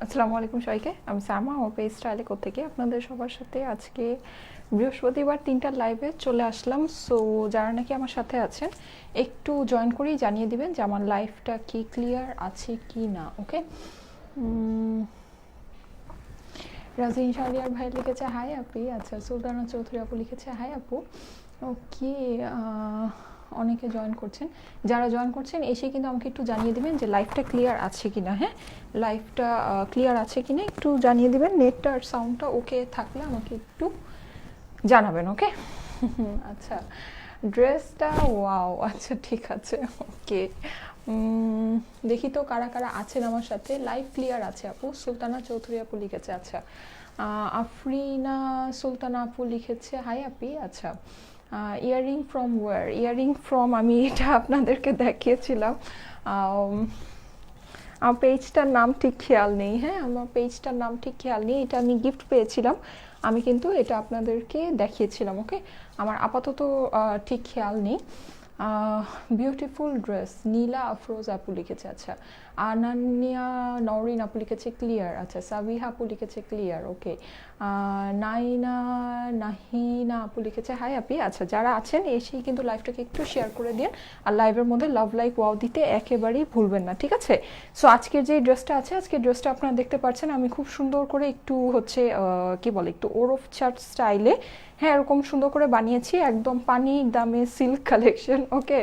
আসসালামু আলাইকুম সবাইকে। আমি সামা, আমার পেজ স্টাইলে থেকে আপনাদের সবার সাথে আজকে বৃহস্পতিবার ৩টার লাইভে চলে আসলাম। সো যারা নাকি আমার সাথে আছেন একটু জয়েন করেই জানিয়ে দিবেন যে আমার লাইভটা কি ক্লিয়ার আছে কি না। ওকে, রাজিন শাহরিয়ার ভাই লিখেছে হাই আপি। আচ্ছা, সুলতানা চৌধুরী আপু লিখেছে হাই আপু। ওকে, অনেকে জয়েন করছেন। যারা জয়েন করছেন এসে কিন্তু আমাকে একটু জানিয়ে দিবেন যে লাইভটা ক্লিয়ার আছে কিনা। হ্যাঁ, লাইভটা ক্লিয়ার আছে কিনা একটু জানিয়ে দিবেন। নেটটা আর সাউন্ডটা ওকে থাকলে আমাকে একটু জানাবেন। ওকে আচ্ছা, ড্রেসটা ওয়াও, আচ্ছা ঠিক আছে। ওকে, দেখি তো কারা কারা আছেন আমার সাথে। লাইভ ক্লিয়ার আছে আপু। সুলতানা চৌধুরী আপু লিখেছে। আচ্ছা, আফরিনা সুলতানা আপু লিখেছে হাই আপি। আচ্ছা, earring from war? Earring from আমি এটা আপনাদেরকে দেখিয়েছিলাম। আমার পেজটার নাম ঠিক খেয়াল নেই। হ্যাঁ, আমার পেজটার নাম ঠিক খেয়াল নেই। এটা আমি গিফট পেয়েছিলাম, আমি কিন্তু এটা আপনাদেরকে দেখিয়েছিলাম। ওকে, আমার আপাতত ঠিক খেয়াল নেই। বিউটিফুল ড্রেস নীলা আফরোজ আপু লিখেছে। আচ্ছা, আনান্যা নওরিন আপু লিখেছে ক্লিয়ার। আচ্ছা, সাবিহা আপু লিখেছে ক্লিয়ার। ওকে, নাইনা নাহিনা আপু লিখেছে হাই আপি। আচ্ছা, যারা আছেন এসেই কিন্তু লাইভটাকে একটু শেয়ার করে দিন, আর লাইভের মধ্যে লাভ লাইক ওয়াও দিতে একেবারেই ভুলবেন না, ঠিক আছে? সো আজকের যে ড্রেসটা আছে, আজকের ড্রেসটা আপনারা দেখতে পাচ্ছেন আমি খুব সুন্দর করে একটু হচ্ছে কি বলে একটু ওরফ চার্ট স্টাইলে, হ্যাঁ এরকম সুন্দর করে বানিয়েছি, একদম পানি দামে সিল্ক কালেকশন। ওকে,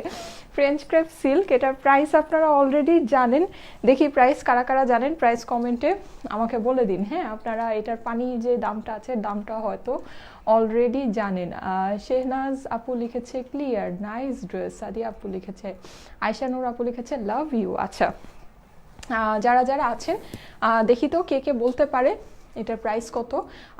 ফ্রেঞ্চ ক্রেপ সিল্ক। এটার প্রাইস আপনারা অলরেডি জানেন। দেখি প্রাইস কারা কারা জানেন, প্রাইস কমেন্টে আমাকে বলে দিন। হ্যাঁ, আপনারা এটার পানি যে দামটা আছে দামটা হয়তো অলরেডি জানেন। শেহনাজ আপু লিখেছে ক্লিয়ার, নাইস ড্রেস। সাদিয়া আপু লিখেছে, আয়শানুর আপু লিখেছে লাভ ইউ। আচ্ছা, যারা যারা আছেন দেখি তো কে কে বলতে পারে এটার প্রাইস কত।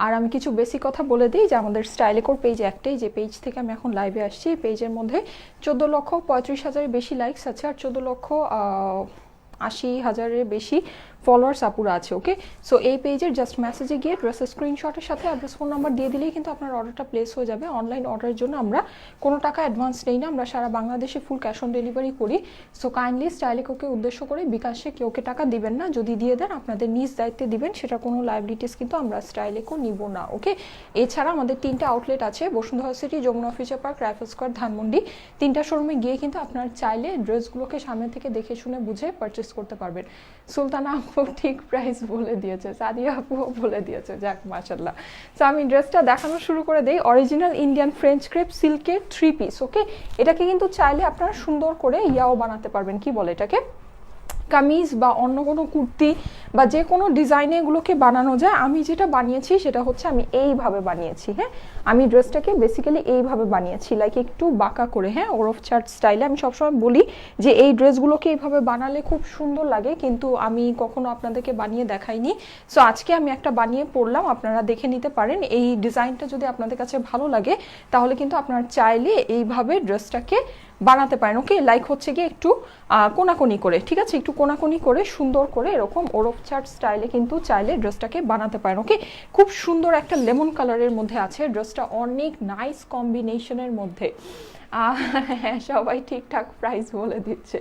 আর আমি কিছু বেশি কথা বলে দিই যে আমাদের স্টাইলেকোর পেজ একটাই, যে পেজ থেকে আমি এখন লাইভে আসছি। এই পেজের মধ্যে 14,35,000-এর বেশি লাইকস আছে, আর 14,80,000-এর বেশি ফলোয়ার্স আপুরা আছে। ওকে, সো এই পেজের জাস্ট মেসেজে গিয়ে ড্রেসের স্ক্রিনশটের সাথে অ্যাড্রেস ফোন নাম্বার দিয়ে দিলেই কিন্তু আপনার অর্ডারটা প্লেস হয়ে যাবে। অনলাইন অর্ডারের জন্য আমরা কোনো টাকা অ্যাডভান্স নেই না, আমরা সারা বাংলাদেশে ফুল ক্যাশ অন ডেলিভারি করি। সো কাইন্ডলি স্টাইলেকোকে উদ্দেশ্য করে বিকাশে কেউকে টাকা দিবেন না, যদি দিয়ে দেন আপনাদের নিজ দায়িত্বে দিবেন, সেটা কোনো লাইবিলিটিস কিন্তু আমরা স্টাইলেকো নিব না। ওকে, এছাড়া আমাদের 3টা আউটলেট আছে, Bashundhara City, Jamuna Future Park, Rifle Square, Dhanmondi. 3টা শোরুমে গিয়ে কিন্তু আপনার চাইলে ড্রেসগুলোকে সামনে থেকে দেখে শুনে বুঝে পারচেস করতে পারবেন। সুলতানা আপু ঠিক প্রাইস বলে দিয়েছে, সাদিয়া আপুও বলে দিয়েছে, যাক মাশাল্লাহ। সো আমি ড্রেসটা দেখানো শুরু করে দেই। অরিজিনাল ইন্ডিয়ান ফ্রেঞ্চ ক্রেপ সিল্কের 3 পিস। ওকে, এটাকে কিন্তু চাইলে আপনারা সুন্দর করে ইয়াও বানাতে পারবেন, কি বলে এটাকে, কামিজ বা অন্য কোনো কুর্তি বা যে কোনো ডিজাইনে এগুলোকে বানানো যায়। আমি যেটা বানিয়েছি সেটা হচ্ছে আমি এইভাবে বানিয়েছি। হ্যাঁ, আমি ড্রেসটাকে বেসিক্যালি এইভাবে বানিয়েছি, লাইক একটু বাঁকা করে। হ্যাঁ, ওরফ চার্ট স্টাইলে। আমি সবসময় বলি যে এই ড্রেসগুলোকে এইভাবে বানালে খুব সুন্দর লাগে, কিন্তু আমি কখনো আপনাদেরকে বানিয়ে দেখাইনি। সো আজকে আমি একটা বানিয়ে পড়লাম, আপনারা দেখে নিতে পারেন। এই ডিজাইনটা যদি আপনাদের কাছে ভালো লাগে তাহলে কিন্তু আপনারা চাইলে এইভাবে ড্রেসটাকে বানাতে পারেন। ওকে, লাইক হচ্ছে গিয়ে একটু কোনাকুনি করে, ঠিক আছে, একটু কোনাকুনি করে সুন্দর করে এরকম ওরফ চার্ট স্টাইলে কিন্তু চাইলে ড্রেসটাকে বানাতে পারেন। ওকে, খুব সুন্দর একটা লেমন কালারের মধ্যে আছে ড্রেসটা, অনেক নাইস কম্বিনেশনের মধ্যে। হ্যাঁ, সবাই ঠিকঠাক প্রাইস বলে দিচ্ছে।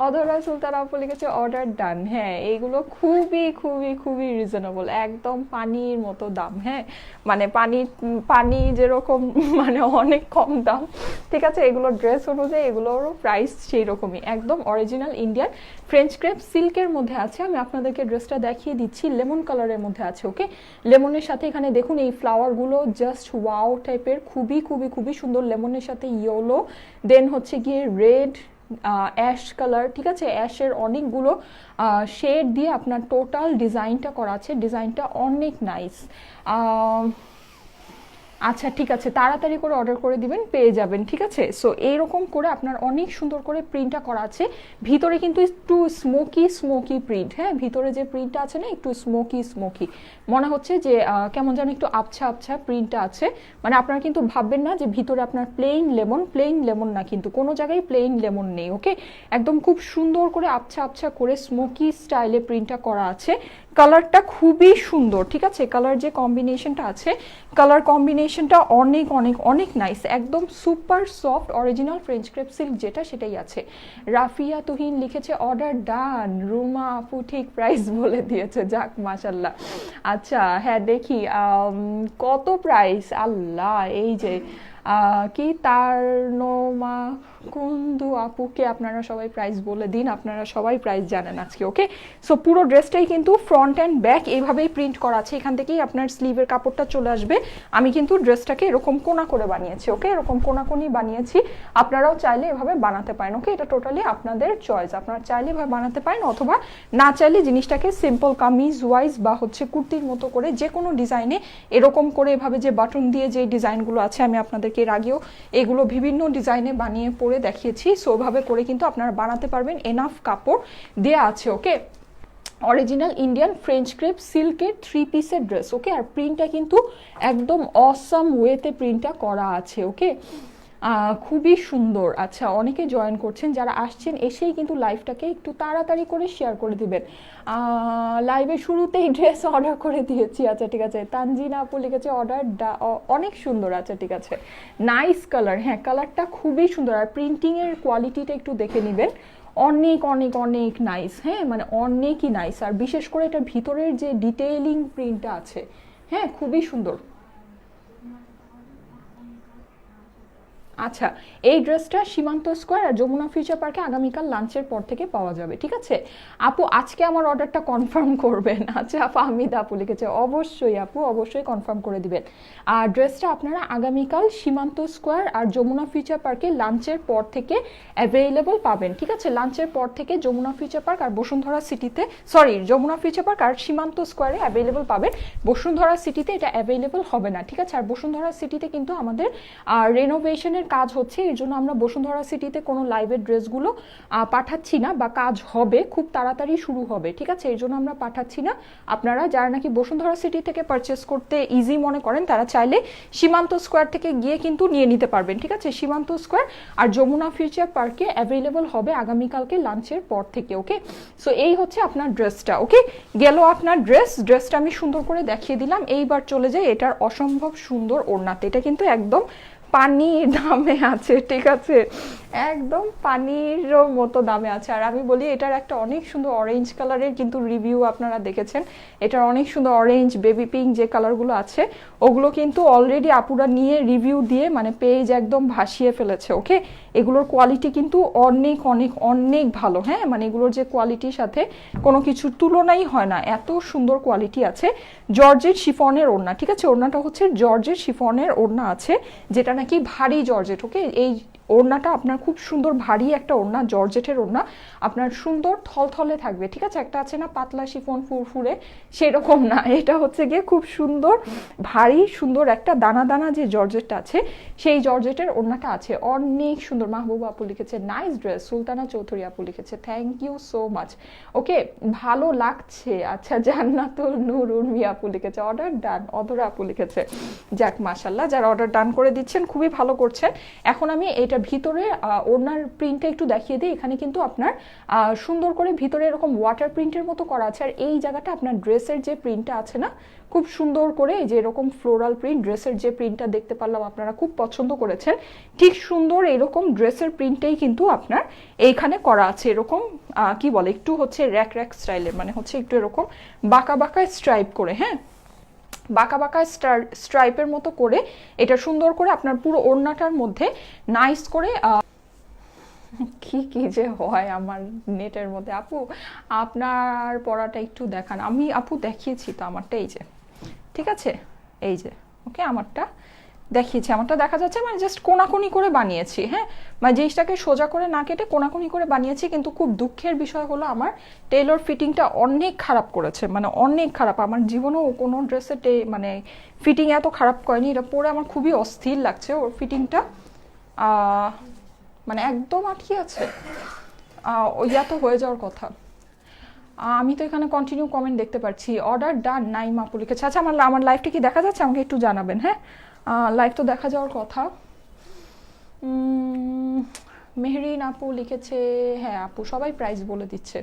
অধরা সুলতান আপু লিখেছে অর্ডার ডান। হ্যাঁ, এইগুলো খুবই খুবই খুবই রিজনেবল, একদম পানির মতো দাম। হ্যাঁ, মানে পানি পানি যেরকম মানে অনেক কম দাম, ঠিক আছে। এগুলো ড্রেস অনুযায়ী এগুলোরও প্রাইস সেই রকমই, একদম অরিজিনাল ইন্ডিয়ান ফ্রেঞ্চ ক্রেপ সিল্কের মধ্যে আছে। আমি আপনাদেরকে ড্রেসটা দেখিয়ে দিচ্ছি, লেমন কালারের মধ্যে আছে। ওকে, লেমনের সাথে এখানে দেখুন এই ফ্লাওয়ারগুলো জাস্ট ওয়াও টাইপের, খুবই খুবই খুবই সুন্দর। লেমনের সাথে ইয়েলো, দেন হচ্ছে গিয়ে রেড, অ্যাশ কালার, ঠিক আছে। অ্যাশের অনেকগুলো শেড দিয়ে আপনার টোটাল ডিজাইনটা করা আছে, ডিজাইনটা অনেক নাইস। আচ্ছা ঠিক আছে, তাড়াতাড়ি করে অর্ডার করে দিবেন, পেয়ে যাবেন, ঠিক আছে। সো এইরকম করে আপনার অনেক সুন্দর করে প্রিন্টটা করা আছে। ভিতরে কিন্তু একটু স্মোকি স্মোকি প্রিন্ট। হ্যাঁ, ভিতরে যে প্রিন্টটা আছে না, একটু স্মোকি স্মোকি মনে হচ্ছে যে কেমন যেন একটু আবছা আবছা প্রিন্টটা আছে। মানে আপনারা কিন্তু ভাববেন না যে ভিতরে আপনার প্লেন লেমন না, কিন্তু কোনো জায়গায় প্লেন লেমন নেই। ওকে, একদম খুব সুন্দর করে আবছা আবছা করে স্মোকি স্টাইলে প্রিন্টটা করা আছে। কালারটা খুবই সুন্দর, ঠিক আছে, কালার যে কম্বিনেশনটা আছে, কালার কম্বিনেশনটা অনেক অনেক অনেক নাইস, একদম super soft original French crepe silk যেটা সেটাই আছে। রাফিয়া তুহিন লিখেছে অর্ডার ডান, রুমা আপু ঠিক প্রাইস বলে দিয়েছে, যাক মাশাল্লাহ। আচ্ছা হ্যাঁ দেখি কত প্রাইস, আল্লাহ এই যে কি তার নোমা কুন্দু আপুকে আপনারা সবাই প্রাইস বলে দিন, আপনারা সবাই প্রাইস জানেন আজকে। ওকে, সো পুরো ড্রেসটাই কিন্তু ফ্রন্ট অ্যান্ড ব্যাক এইভাবেই প্রিন্ট করা আছে, এখান থেকেই আপনার স্লিভের কাপড়টা চলে আসবে। আমি কিন্তু ড্রেসটাকে এরকম কোনা করে বানিয়েছি, ওকে, এরকম কোনাকুনি বানিয়েছি, আপনারাও চাইলে এভাবে বানাতে পারেন। ওকে, এটা টোটালি আপনাদের চয়েস, আপনারা চাইলে এভাবে বানাতে পারেন, অথবা না চাইলে জিনিসটাকে সিম্পল কামিজ ওয়াইজ বা হচ্ছে কুর্তির মতো করে যে কোনো ডিজাইনে এরকম করে এভাবে যে বাটন দিয়ে যে ডিজাইনগুলো আছে, আমি আপনাদেরকে এর আগেও এগুলো বিভিন্ন ডিজাইনে বানিয়ে পরে দেখিয়েছি, সো ওভাবে করে কিন্তু আপনারা বানাতে পারবেন, এনাফ কাপড় দেয়া আছে। ওকে, অরিজিনাল ইন্ডিয়ান ফ্রেঞ্চ ক্রেপ সিল্কের 3 পিসের ড্রেস। ওকে, আর প্রিন্টটা কিন্তু একদম অসাম ওয়েতে প্রিন্টটা করা আছে। ওকে, খুবই সুন্দর। আচ্ছা, অনেকে জয়েন করছেন, যারা আসছেন এসেই কিন্তু লাইভটাকে একটু তাড়াতাড়ি করে শেয়ার করে দিবেন। লাইভের শুরুতেই ড্রেস অর্ডার করে দিয়েছি। আচ্ছা ঠিক আছে, তানজিনা আপু লিখেছে অর্ডার অনেক সুন্দর। আচ্ছা ঠিক আছে, নাইস কালার, হ্যাঁ কালারটা খুবই সুন্দর, আর প্রিন্টিংয়ের কোয়ালিটিটা একটু দেখে নেবেন, অনেক অনেক অনেক নাইস, হ্যাঁ মানে অনেকই নাইস, আর বিশেষ করে এটা ভিতরের যে ডিটেইলিং প্রিন্টটা আছে, হ্যাঁ খুবই সুন্দর। আচ্ছা, এই ড্রেসটা সীমান্ত স্কোয়ার আর যমুনা ফিউচার পার্কে আগামীকাল লাঞ্চের পর থেকে পাওয়া যাবে, ঠিক আছে আপু? আজকে আমার অর্ডারটা কনফার্ম করবেন। আচ্ছা আপু, হামিদা আপু লিখেছে অবশ্যই আপু, অবশ্যই কনফার্ম করে দিবেন। আর ড্রেসটা আপনারা আগামীকাল সীমান্ত স্কোয়ার আর যমুনা ফিউচার পার্কে লাঞ্চের পর থেকে অ্যাভেলেবল পাবেন, ঠিক আছে? লাঞ্চের পর থেকে যমুনা ফিউচার পার্ক আর বসুন্ধরা সিটিতে, সরি যমুনা ফিউচার পার্ক আর সীমান্ত স্কোয়ারে অ্যাভেলেবল পাবেন, বসুন্ধরা সিটিতে এটা অ্যাভেলেবল হবে না, ঠিক আছে? আর বসুন্ধরা সিটিতে কিন্তু আমাদের রেনোভেশনের কাজ হচ্ছে, এর জন্য আমরা বসুন্ধরা সিটিতে কোনো লাইভের ড্রেসগুলো পাঠাচ্ছি না, বা কাজ হবে খুব তাড়াতাড়ি শুরু হবে, ঠিক আছে? এর জন্য আমরা পাঠাচ্ছি না। আপনারা যারা নাকি বসুন্ধরা সিটি থেকে পারচেস করতে ইজি মনে করেন, তারা চাইলে সীমান্ত স্কোয়ার থেকে গিয়ে কিন্তু নিয়ে নিতে পারবেন, ঠিক আছে? সীমান্ত স্কোয়ার আর যমুনা ফিউচার পার্কে অ্যাভেলেবল হবে আগামীকালকে লাঞ্চের পর থেকে। ওকে, সো এই হচ্ছে আপনার ড্রেসটা। ওকে, গেল আপনার ড্রেসটা আমি সুন্দর করে দেখিয়ে দিলাম। এইবার চলে যাই এটার অসম্ভব সুন্দর ওড়নাতে। এটা কিন্তু একদম পানির দামে আছে, ঠিক আছে? একদম পানির মতো দামে আছে। আর আমি বলি এটার একটা অনেক সুন্দর অরেঞ্জ কালারের কিন্তু রিভিউ আপনারা দেখেছেন, এটার অনেক সুন্দর অরেঞ্জ বেবি পিঙ্ক যে কালারগুলো আছে ওগুলো কিন্তু অলরেডি আপুরা নিয়ে রিভিউ দিয়ে মানে পেজ একদম ভাসিয়ে ফেলেছে। ওকে, এগুলোর কোয়ালিটি কিন্তু অনেক অনেক অনেক ভালো, হ্যাঁ মানে এগুলোর যে কোয়ালিটির সাথে কোনো কিছু তুলনাই হয় না, এত সুন্দর কোয়ালিটি আছে। জর্জেট শিফনের ওড়না, ঠিক আছে? ওড়নাটা হচ্ছে জর্জেট শিফনের ওড়না আছে, যেটা নাকি ভারী জর্জেট। ওকে, এই ওড়নাটা আপনার খুব সুন্দর ভারী একটা ওড়না, জর্জেটের ওড়না, আপনার সুন্দর থলথলে থাকবে, ঠিক আছে? একটা আছে না পাতলা শিফন ফুরফুরে, সেরকম না, এটা হচ্ছে গিয়ে খুব সুন্দর ভারী সুন্দর একটা দানা দানা যে জর্জেটটা আছে সেই জর্জেটের ওড়নাটা আছে, অনেক সুন্দর। মাহবুবা আপু লিখেছে নাইস ড্রেস। সুলতানা চৌধুরী আপু লিখেছে থ্যাংক ইউ সো মাচ। ওকে, ভালো লাগছে। আচ্ছা, জান্নাতুল নূর উর্মি আপু লিখেছে অর্ডার ডান। অধরা আপু লিখেছে যাক মাশাল্লাহ, যারা অর্ডার ডান করে দিচ্ছেন খুবই ভালো করছেন। এখন আমি এটা ভিতরে ওড়নার প্রিন্টটা একটু দেখিয়ে দিই। এখানে কিন্তু আপনার সুন্দর করে ভিতরে এরকম ওয়াটার প্রিন্টের মতো করা আছে, আর এই জায়গাটা আপনার ড্রেসের যে প্রিন্টটা আছে না, খুব সুন্দর করে যে এরকম ফ্লোরাল প্রিন্ট, ড্রেসের যে প্রিন্টটা দেখতে পারলাম আপনারা খুব পছন্দ করেছেন, ঠিক সুন্দর এরকম ড্রেসের প্রিন্টটাই কিন্তু আপনার এইখানে করা আছে। এরকম কি বলে একটু হচ্ছে র্যাক র্যাক স্টাইলের, মানে হচ্ছে একটু এরকম বাঁকা বাঁকা স্ট্রাইপ করে, হ্যাঁ বাঁকা বাঁকা স্ট্রাইপের মতো করে এটা সুন্দর করে আপনার পুরো ওড়নাটার মধ্যে নাইস করে কি কি যে হয় আমার নেটের মধ্যে। আপু আপনার পড়াটা একটু দেখান। আমি আপু দেখিয়েছি তো আমারটা, এই যে ঠিক আছে, এই যে ওকে আমারটা দেখিয়েছি, আমারটা দেখা যাচ্ছে, মানে জাস্ট কোনাকুনি করে বানিয়েছি, হ্যাঁ মানে জিনিসটাকে সোজা করে না কেটে কোনাকুনি করে বানিয়েছি। কিন্তু খুব দুঃখের বিষয় হলো আমার টেলর ফিটিংটা অনেক খারাপ করেছে, মানে অনেক খারাপ। আমার জীবনেও কোনো ড্রেসে মানে ফিটিং এত খারাপ করেনি। এটা পরে আমার খুবই অস্থির লাগছে, ওর ফিটিংটা মানে একদম আটকে আছে, ইয়া তো হয়ে যাওয়ার কথা। আমি তো এখানে কন্টিনিউ কমেন্ট দেখতে পাচ্ছি। অর্ডার ডান নাইম আপু লিখেছে। আচ্ছা, আমার লাইভটা কি দেখা যাচ্ছে? আমাকে একটু জানাবেন, হ্যাঁ লাইভ তো দেখা যাওয়ার কথা। মেহরিন আপু লিখেছে হ্যাঁ আপু, সবাই প্রাইস বলে দিচ্ছে।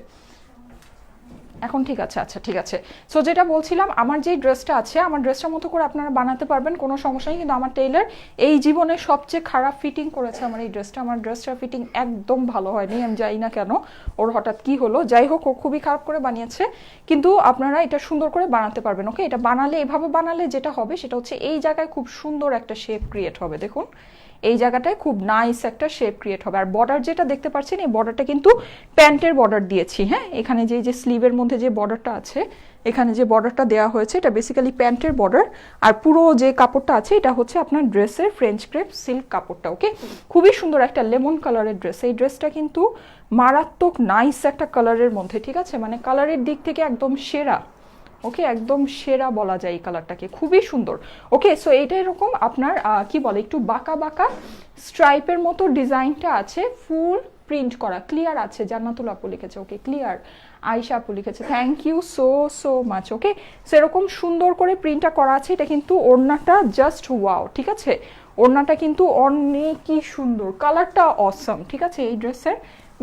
এখন ঠিক আছে, আচ্ছা ঠিক আছে। সো যেটা বলছিলাম, আমার যেই ড্রেসটা আছে, আমার ড্রেসটার মতো করে আপনারা বানাতে পারবেন, কোনো সমস্যা নেই। কিন্তু আমার টেইলার এই জীবনে সবচেয়ে খারাপ ফিটিং করেছে আমার এই ড্রেসটা। আমার ড্রেসটার ফিটিং একদম ভালো হয়নি, আমি জানি না কেন ওর হঠাৎ কি হলো। যাই হোক, ও খুবই খারাপ করে বানিয়েছে, কিন্তু আপনারা এটা সুন্দর করে বানাতে পারবেন। ওকে, এটা বানালে, এভাবে বানালে যেটা হবে সেটা হচ্ছে এই জায়গায় খুব সুন্দর একটা শেপ ক্রিয়েট হবে। দেখুন এই জায়গাটায় খুব নাইস একটা শেপ ক্রিয়েট হবে। আর বর্ডার যেটা দেখতে পাচ্ছেন, এই বর্ডারটা কিন্তু প্যান্টের বর্ডার দিয়েছি। হ্যাঁ, এখানে যে স্লিভের মধ্যে যে বর্ডারটা আছে, এখানে যে বর্ডারটা দেওয়া হয়েছে, এটা বেসিক্যালি প্যান্টের বর্ডার। আর পুরো যে কাপড়টা আছে, এটা হচ্ছে আপনার ড্রেসের ফ্রেঞ্চ ক্রেপ সিল্ক কাপড়টা। ওকে, খুবই সুন্দর একটা লেমন কালারের ড্রেস। এই ড্রেসটা কিন্তু মারাত্মক নাইস একটা কালারের মধ্যে, ঠিক আছে, মানে কালারের দিক থেকে একদম সেরা। ওকে, একদম সেরা বলা যায় এই কালারটাকে, খুবই সুন্দর। ওকে, সো এইটা এরকম আপনার কি বলে, একটু বাঁকা বাঁকা স্ট্রাইপের মতো ডিজাইনটা আছে, ফুল প্রিন্ট করা, ক্লিয়ার আছে। জান্নাতুল আপু লিখেছে, ওকে ক্লিয়ার। আয়শা আপু লিখেছে, thank you so so much. Okay, সেরকম সুন্দর করে প্রিন্টটা করা আছে। এটা কিন্তু ওড়নাটা জাস্ট ওয়াও, ঠিক আছে, ওড়নাটা কিন্তু অনেকই সুন্দর, কালারটা অসম। ঠিক আছে, এই ড্রেসের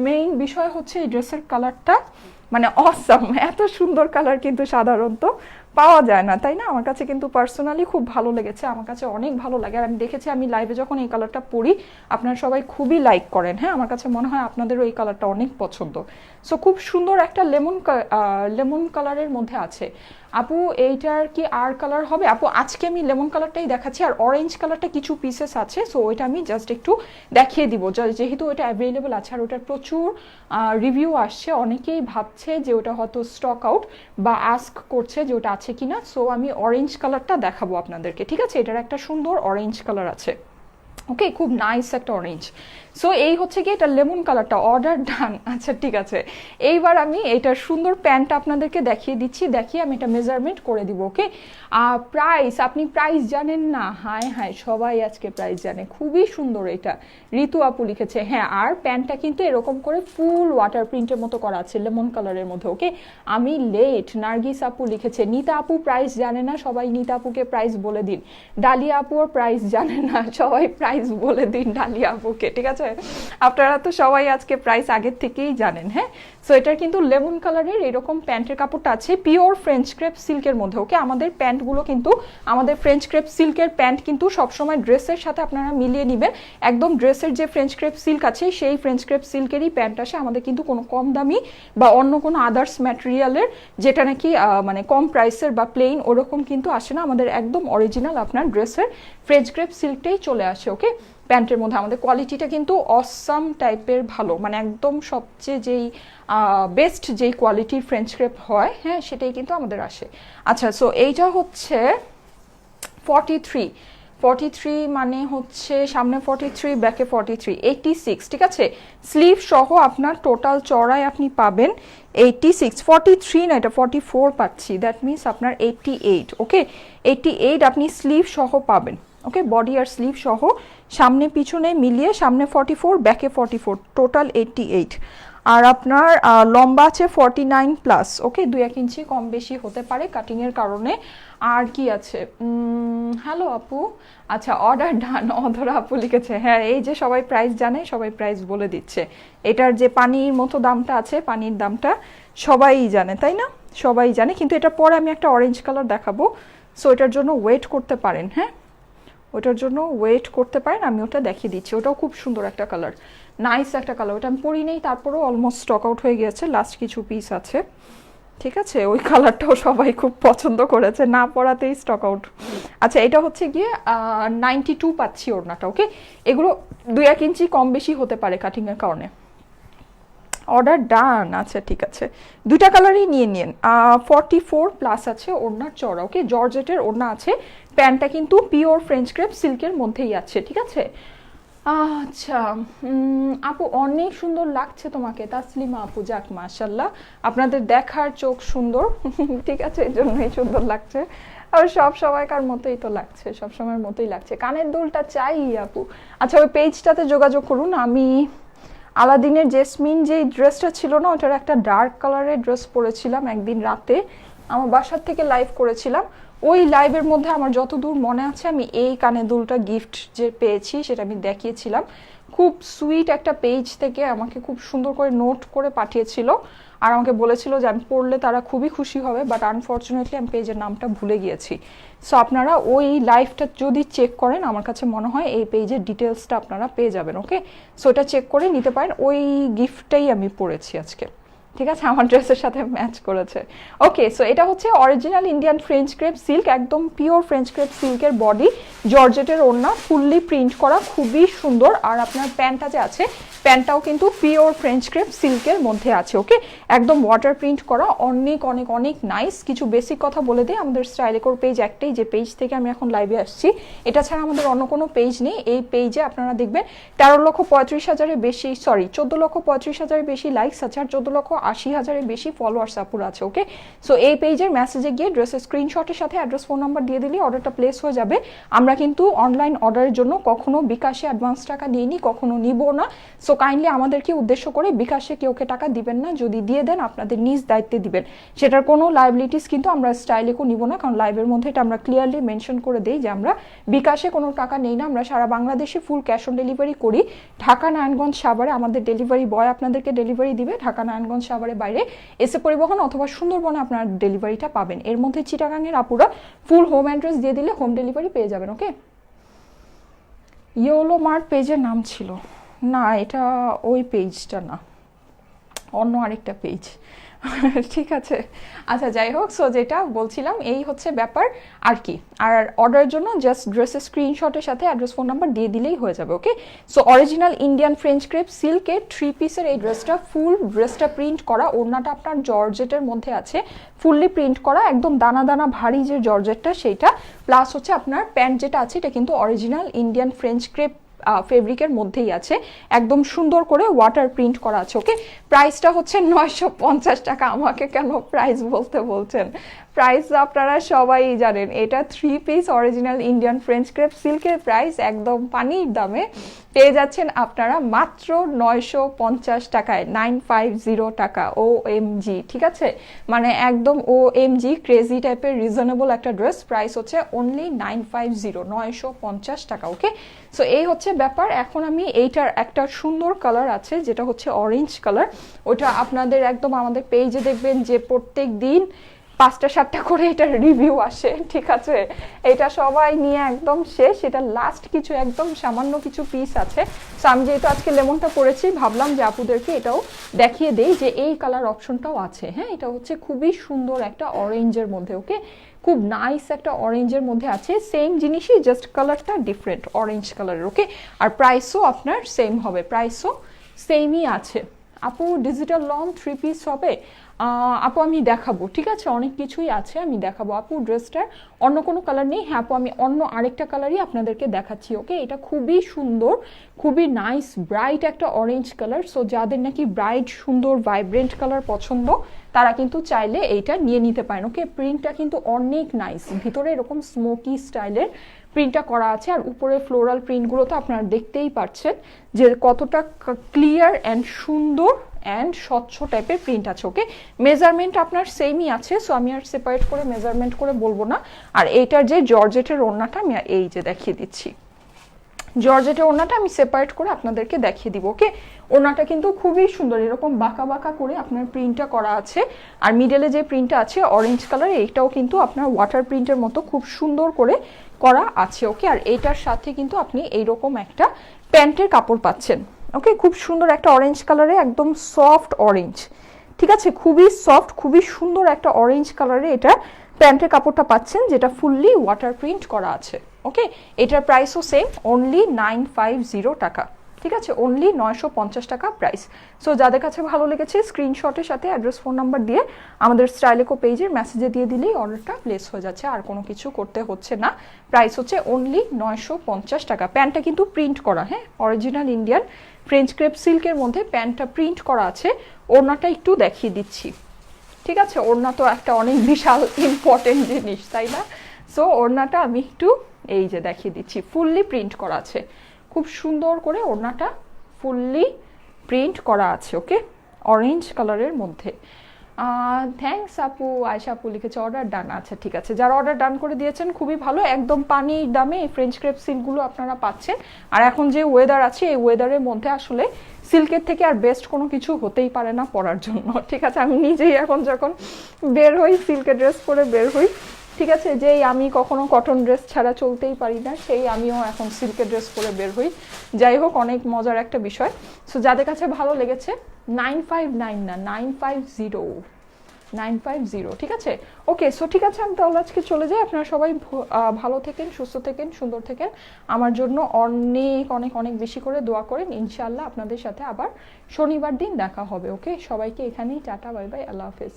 মেইন বিষয় হচ্ছে এই ড্রেসের কালারটা মানে অসাম। এত সুন্দর কালার কিন্তু সাধারণত পাওয়া যায় না, তাই না? আমার কাছে কিন্তু পার্সোনালি খুব ভালো লেগেছে, আমার কাছে অনেক ভালো লাগে। আর আমি দেখেছি, আমি লাইভে যখন এই কালারটা পরি, আপনারা সবাই খুবই লাইক করেন। হ্যাঁ, আমার কাছে মনে হয় আপনাদেরও এই কালারটা অনেক পছন্দ। সো খুব সুন্দর একটা লেমন কালারের মধ্যে আছে। আপু এইটার কি আর কালার হবে? আপু আজকে আমি লেমন কালারটাই দেখাচ্ছি, আর অরেঞ্জ কালারটা কিছু পিসেস আছে, সো ওইটা আমি জাস্ট একটু দেখিয়ে দিব, যেহেতু ওইটা অ্যাভেলেবল আছে। আর ওটার প্রচুর রিভিউ আসছে, অনেকেই ভাবছে যে ওটা হয়তো স্টক আউট বা আস্ক করছে যে ওটা আছে কিনা। সো আমি অরেঞ্জ কালারটা দেখাবো আপনাদেরকে, ঠিক আছে? এটার একটা সুন্দর অরেঞ্জ কালার আছে। ওকে, খুব নাইস একটা অরেঞ্জ। সো এই হচ্ছে কি, এটা লেমন কালারটা অর্ডার ডান। আচ্ছা ঠিক আছে, এইবার আমি এটার সুন্দর প্যান্টটা আপনাদেরকে দেখিয়ে দিচ্ছি, দেখিয়ে আমি এটা মেজারমেন্ট করে দিব। ওকে, প্রাইস, আপনি প্রাইস জানেন না? হায় হায়, সবাই আজকে প্রাইস জানে। খুবই সুন্দর এটা, ঋতু আপু লিখেছে। হ্যাঁ, আর প্যান্টটা কিন্তু এরকম করে ফুল ওয়াটার প্রিন্টের মতো করা আছে, লেমন কালারের মধ্যে। ওকে, আমি লেট। নার্গিস আপু লিখেছে, নিতা আপু প্রাইস জানে না, সবাই নিতা আপুকে প্রাইস বলে দিন। ডালিয়া আপুর প্রাইস জানে না, সবাই প্রাইস বলে দিন ডালিয়া আপুকে, ঠিক আছে? আপনারা তো সবাই আজকে প্রাইস আগের থেকেই জানেন। হ্যাঁ, সো এটার কিন্তু লেমন কালারের এরকম প্যান্টের কাপড়টা আছে, পিওর ফ্রেঞ্চ ক্রেপ সিল্কের মধ্যে। ওকে, আমাদের প্যান্টগুলো কিন্তু, আমাদের ফ্রেঞ্চ ক্রেপ সিল্কের প্যান্ট কিন্তু সবসময় ড্রেসের সাথে আপনারা মিলিয়ে নেবেন। একদম ড্রেসের যে ফ্রেঞ্চ ক্রেপ সিল্ক আছে, সেই ফ্রেঞ্চ ক্রেপ সিল্কেরই প্যান্ট আসে আমাদের, কিন্তু কোনো কম দামি বা অন্য কোনো আদার্স ম্যাটেরিয়ালের যেটা নাকি মানে কম প্রাইসের বা প্লেন ওরকম কিন্তু আসে না। আমাদের একদম অরিজিনাল আপনার ড্রেসের ফ্রেঞ্চ ক্রেপ সিল্কটাই চলে আসে। ওকে, প্যান্টের মধ্যে আমাদের কোয়ালিটিটা কিন্তু অসাম টাইপের ভালো, মানে একদম সবচেয়ে যেই বেস্ট যেই কোয়ালিটির ফ্রেঞ্চ ক্রেপ হয়, হ্যাঁ, সেটাই কিন্তু আমাদের আসে। আচ্ছা, সো এইটা হচ্ছে 43 মানে হচ্ছে সামনে 43, ব্যাকে 43, 86, ঠিক আছে? স্লিভ সহ আপনার টোটাল চড়াই আপনি পাবেন 86, 43 না, এটা 44 পাচ্ছি, দ্যাট মিনস আপনার 88। ওকে, 88 আপনি স্লিভ সহ পাবেন। ওকে, বডি আর স্লিভ সহ সামনে পিছনে মিলিয়ে সামনে 44, ব্যাকে 44, টোটাল 88। আর আপনার লম্বা আছে 49 প্লাস। ওকে, 2-1 ইঞ্চি কম বেশি হতে পারে কাটিংয়ের কারণে। আর কি আছে? হ্যালো আপু, আচ্ছা অর্ডার ডান। অধরা আপু লিখেছে, হ্যাঁ, এই যে সবাই প্রাইস জানে, সবাই প্রাইস বলে দিচ্ছে। এটার যে পানির মতো দামটা আছে, পানির দামটা সবাই জানে, তাই না? সবাই জানে, কিন্তু এটা পরে আমি একটা অরেঞ্জ কালার দেখাবো, সো এটার জন্য ওয়েট করতে পারেন। হ্যাঁ, ওটার জন্য ওয়েট করতে পারেন, আমি ওটা দেখিয়ে দিচ্ছি। ওটাও খুব সুন্দর একটা কালার, নাইস একটা কালার। ওটা আমি পরি নেই, তারপরেও অলমোস্ট স্টক আউট হয়ে গিয়েছে, লাস্ট কিছু পিস আছে, ঠিক আছে? ওই কালারটাও সবাই খুব পছন্দ করেছে, না পরাতেই স্টক আউট। আচ্ছা, এটা হচ্ছে গিয়ে 92 পাচ্ছি ওড়নাটা। ওকে, এগুলো 2-1 ইঞ্চি কম বেশি হতে পারে কাটিংয়ের কারণে। অর্ডার ডান। আচ্ছা ঠিক আছে, দুইটা কালারই নিয়ে নিন। 44 প্লাস আছে ওড়নার চড়া। ওকে, জর্জেটের ওড়না আছে, প্যান্টটা কিন্তু পিওর ফ্রেঞ্চ ক্রেপ সিল্কের মধ্যেই আছে, ঠিক আছে? আচ্ছা, আপু অনেক সুন্দর লাগছে তোমাকে, তাসলিমা আপু। যাক, মাশাল্লাহ, আপনাদের দেখার চোখ সুন্দর, ঠিক আছে, এই জন্যই সুন্দর লাগছে। আর সব সময়কার মতোই তো লাগছে, সব সময়ের মতোই লাগছে। কানের দুলটা চাই আপু। আচ্ছা, ওই পেজটাতে যোগাযোগ করুন। আমি আলাদিনের জেসমিন যে ড্রেসটা ছিল না, ওটার একটা ডার্ক কালারের ড্রেস পরেছিলাম একদিন রাতে, আমার বাসার থেকে লাইভ করেছিলাম। ওই লাইভের মধ্যে আমার যতদূর মনে আছে, আমি এই কানের দুলটা গিফট যে পেয়েছি সেটা আমি দেখিয়েছিলাম। খুব সুইট একটা পেজ থেকে আমাকে খুব সুন্দর করে নোট করে পাঠিয়েছিল আর আমাকে বলেছিল যে আমি পড়লে তারা খুবই খুশি হবে, বাট আনফর্চুনেটলি আমি পেজের নামটা ভুলে গিয়েছি। সো আপনারা ওই লাইভটা যদি চেক করেন আমার কাছে মনে হয় এই পেজের ডিটেলসটা আপনারা পেয়ে যাবেন। ওকে, সো এটা চেক করে নিতে পারেন। ওই গিফটটাই আমি পড়েছি আজকে, ঠিক আছে, আমার ড্রেসের সাথে ম্যাচ করেছে। ওকে, সো এটা হচ্ছে original Indian French crepe silk, একদম পিওর ফ্রেঞ্চ ক্রেপ সিল্কের বডি, জর্জেটের ওড়না, ফুললি প্রিন্ট করা, খুবই সুন্দর। আর আপনার প্যান্টটা যে আছে প্যান্টটাও কিন্তু পিওর ফ্রেঞ্চ ক্রেপ সিল্কের মধ্যে আছে। ওকে, একদম ওয়াটার প্রিন্ট করা, অনেক অনেক অনেক নাইস। কিছু বেসিক কথা বলে দিই, আমাদের স্টাইলেকোর পেজ একটাই, যে পেজ থেকে আমি এখন লাইভে আসছি, এটা ছাড়া আমাদের অন্য কোনো পেজ নেই। এই পেজে আপনারা দেখবেন 13,35,000-এর বেশি, সরি 14,35,000-এর বেশি লাইকস আছে আর 14,80,000-এর বেশি ফলোয়ার্স আপুর আছে। ওকে, সো এই পেজের মেসেজে গিয়ে ড্রেসের স্ক্রিনশটের সাথে অ্যাড্রেস ফোন নাম্বার দিয়ে দিলেই অর্ডারটা প্লেস হয়ে যাবে। আমরা কিন্তু অনলাইন অর্ডারের জন্য কখনো বিকাশে অ্যাডভান্স টাকা নিইনি, কখনো নিব না। সো কাইন্ডলি আমাদেরকে উদ্দেশ্য করে বিকাশে কেউকে টাকা দিবেন না, যদি দিয়ে দেন আপনাদের নিজ দায়িত্বে দিবেন, সেটার কোনো লায়াবিলিটিস কিন্তু আমরা স্টাইলেকো নিব না, কারণ লাইভের মধ্যে এটা আমরা ক্লিয়ারলি মেনশন করে দেই যে আমরা বিকাশে কোনো টাকা নেই না, আমরা সারা বাংলাদেশে ফুল ক্যাশ অন ডেলিভারি করি। ঢাকা নারায়ণগঞ্জ সাভারে আমাদের ডেলিভারি বয় আপনাদেরকে ডেলিভারি দিবে, ঢাকা নারায়ণগঞ্জ সাভারের বাইরে এসে পরিবহন অথবা সুন্দরবনে আপনারা ডেলিভারিটা পাবেন। এর মধ্যে চিটাগাংয়ের আপুরা ফুল হোম অ্যাড্রেস দিয়ে দিলে হোম ডেলিভারি পেয়ে যাবেন। ওকে, ইয়োলো মার্ট পেজের নাম ছিল না, এটা ওই পেজটা না, অন্য আরেকটা পেজ। ঠিক আছে, আচ্ছা যাই হোক, সো যেটা বলছিলাম এই হচ্ছে ব্যাপার আর কি। আর অর্ডারের জন্য জাস্ট ড্রেসের স্ক্রিনশটের সাথে অ্যাড্রেস ফোন নাম্বার দিয়ে দিলেই হয়ে যাবে। Okay, so original Indian French crepe সিল্কের 3 পিসের এই ড্রেসটা, ফুল ড্রেসটা প্রিন্ট করা, ওড়নাটা আপনার জর্জেটের মধ্যে আছে, ফুললি প্রিন্ট করা, একদম দানা দানা ভারী যে জর্জেটটা সেইটা, প্লাস হচ্ছে আপনার প্যান্ট যেটা আছে এটা কিন্তু অরিজিনাল ইন্ডিয়ান ফ্রেঞ্চ ক্রেপ ফেব্রিকের মধ্যেই আছে, একদম সুন্দর করে ওয়াটার প্রিন্ট করা আছে। ওকে, প্রাইসটা হচ্ছে 950 টাকা। আমাকে কেন প্রাইস বলতে বলছেন? প্রাইস আপনারা সবাই জানেন, এটা 3 piece original Indian French crepe সিল্কের প্রাইস একদম পানির দামে পেয়ে যাচ্ছেন আপনারা মাত্র 950 টাকায়, 950 টাকা। OMG, ঠিক আছে, মানে একদম OMG ক্রেজি টাইপের রিজনেবল একটা ড্রেস, প্রাইস হচ্ছে অনলি 950 টাকা। ওকে, সো এই হচ্ছে ব্যাপার। এখন আমি এইটার একটা সুন্দর কালার আছে যেটা হচ্ছে অরেঞ্জ কালার, ওটা আপনাদের একদম আমাদের পেজে দেখবেন যে প্রত্যেক দিন 5টা-7টা করে এটার রিভিউ আসে, ঠিক আছে, এটা সবাই নিয়ে একদম শেষ, এটা লাস্ট কিছু একদম সামান্য কিছু পিস আছে। সো আমি যেহেতু আজকে লেমনটা পরেছি ভাবলাম যে আপুদেরকে এটাও দেখিয়ে দেই যে এই কালার অপশনটাও আছে। হ্যাঁ, এটা হচ্ছে খুবই সুন্দর একটা অরেঞ্জের মধ্যে। ওকে, খুব নাইস একটা অরেঞ্জের মধ্যে আছে, সেম জিনিসই জাস্ট কালারটা ডিফারেন্ট অরেঞ্জ কালারের। ওকে, আর প্রাইসও আপনার সেম হবে, প্রাইসও সেমই আছে। আপু ডিজিটাল লং 3 পিস হবে? আপু আমি দেখাবো, ঠিক আছে, অনেক কিছুই আছে আমি দেখাবো। আপু ড্রেসটার অন্য কোনো কালার নেই? হ্যাঁ আপু, আমি অন্য আরেকটা কালারই আপনাদেরকে দেখাচ্ছি। ওকে, এটা খুবই সুন্দর, খুবই নাইস ব্রাইট একটা অরেঞ্জ কালার। সো যাদের নাকি ব্রাইট সুন্দর ভাইব্রেন্ট কালার পছন্দ তারা কিন্তু চাইলে এইটা নিয়ে নিতে পারেন। ওকে, প্রিন্টটা কিন্তু অনেক নাইস, ভিতরে এরকম স্মোকি স্টাইলের প্রিন্টটা করা আছে, আর উপরে ফ্লোরাল প্রিন্টগুলো তো আপনারা দেখতেই পাচ্ছেন যে কতটা ক্লিয়ার অ্যান্ড সুন্দর অ্যান্ড স্বচ্ছ টাইপের প্রিন্ট আছে। ওকে, মেজারমেন্ট আপনার সেমই আছে, সো আমি আর সেপারেট করে মেজারমেন্ট করে বলবো না। আর এইটার যে জর্জেটের ওড়নাটা আমি এই যে দেখিয়ে দিচ্ছি, জর্জেটের ওড়নাটা আমি সেপারেট করে আপনাদেরকে দেখিয়ে দিব। ওকে, ওড়নাটা কিন্তু খুবই সুন্দর, এরকম বাঁকা বাঁকা করে আপনার প্রিন্টটা করা আছে, আর মিডলে যে প্রিন্টটা আছে অরেঞ্জ কালার, এইটাও কিন্তু আপনার ওয়াটার প্রিন্টের মতো খুব সুন্দর করে করা আছে। ওকে, আর এইটার সাথে কিন্তু আপনি এইরকম একটা প্যান্টের কাপড় পাচ্ছেন। ওকে, খুব সুন্দর একটা অরেঞ্জ কালারে, একদম সফট অরেঞ্জ, ঠিক আছে, খুবই সফট, খুবই সুন্দর একটা অরেঞ্জ কালারে এটা প্যান্টের কাপড়টা পাচ্ছেন, যেটা ফুললি ওয়াটার প্রিন্ট করা আছে। ওকে, এটার প্রাইসও সেম, অনলি 950 টাকা, ঠিক আছে, অনলি 950 টাকা প্রাইস। সো যাদের কাছে ভালো লেগেছে স্ক্রিনশটের সাথে অ্যাড্রেস ফোন নাম্বার দিয়ে আমাদের স্টাইলেকো পেজের মেসেজে দিয়ে দিলেই অর্ডারটা প্লেস হয়ে যাচ্ছে, আর কোনো কিছু করতে হচ্ছে না। প্রাইস হচ্ছে অনলি 950 টাকা। প্যান্টটা কিন্তু প্রিন্ট করা, হ্যাঁ, অরিজিনাল ইন্ডিয়ান ফ্রেঞ্চ ক্রেপ সিল্কের মধ্যে প্যান্টটা প্রিন্ট করা আছে। ওড়নাটা একটু দেখিয়ে দিচ্ছি, ঠিক আছে, ওড়না তো একটা অনেক বিশাল ইম্পর্টেন্ট জিনিস, তাই না? সো ওড়নাটা আমি একটু এই যে দেখিয়ে দিচ্ছি, ফুললি প্রিন্ট করা আছে, খুব সুন্দর করে ওড়নাটা ফুললি প্রিন্ট করা আছে। ওকে, অরেঞ্জ কালারের মধ্যে থ্যাঙ্কস আপু, আয়শা আপু লিখেছে অর্ডার ডান। আচ্ছা ঠিক আছে, যারা অর্ডার ডান করে দিয়েছেন খুবই ভালো, একদম পানির দামে এই ফ্রেঞ্চ ক্রেপ সিল্কগুলো আপনারা পাচ্ছেন। আর এখন যে ওয়েদার আছে এই ওয়েদারের মধ্যে আসলে সিল্কের থেকে আর বেস্ট কোনো কিছু হতেই পারে না পরার জন্য, ঠিক আছে। আমি নিজেই এখন যখন বের হই সিল্কের ড্রেস পরে বের হই, ঠিক আছে, যেই আমি কখনো কটন ড্রেস ছাড়া চলতেই পারি না, সেই আমিও এখন সিল্কের ড্রেস পরে বের হই। যাই হোক, অনেক মজার একটা বিষয়। সো যাদের কাছে ভালো লেগেছে 959 না 950, ঠিক আছে। ওকে, সো ঠিক আছে, আমি তাহলে আজকে চলে যাই। আপনারা সবাই ভালো থেকেন, সুস্থ থেকেন, সুন্দর থেকেন, আমার জন্য অনেক অনেক অনেক বেশি করে দোয়া করেন। ইনশাআল্লাহ আপনাদের সাথে আবার শনিবার দিন দেখা হবে। ওকে, সবাইকে এখানেই টাটা, বাই বাই, আল্লাহ হাফেজ।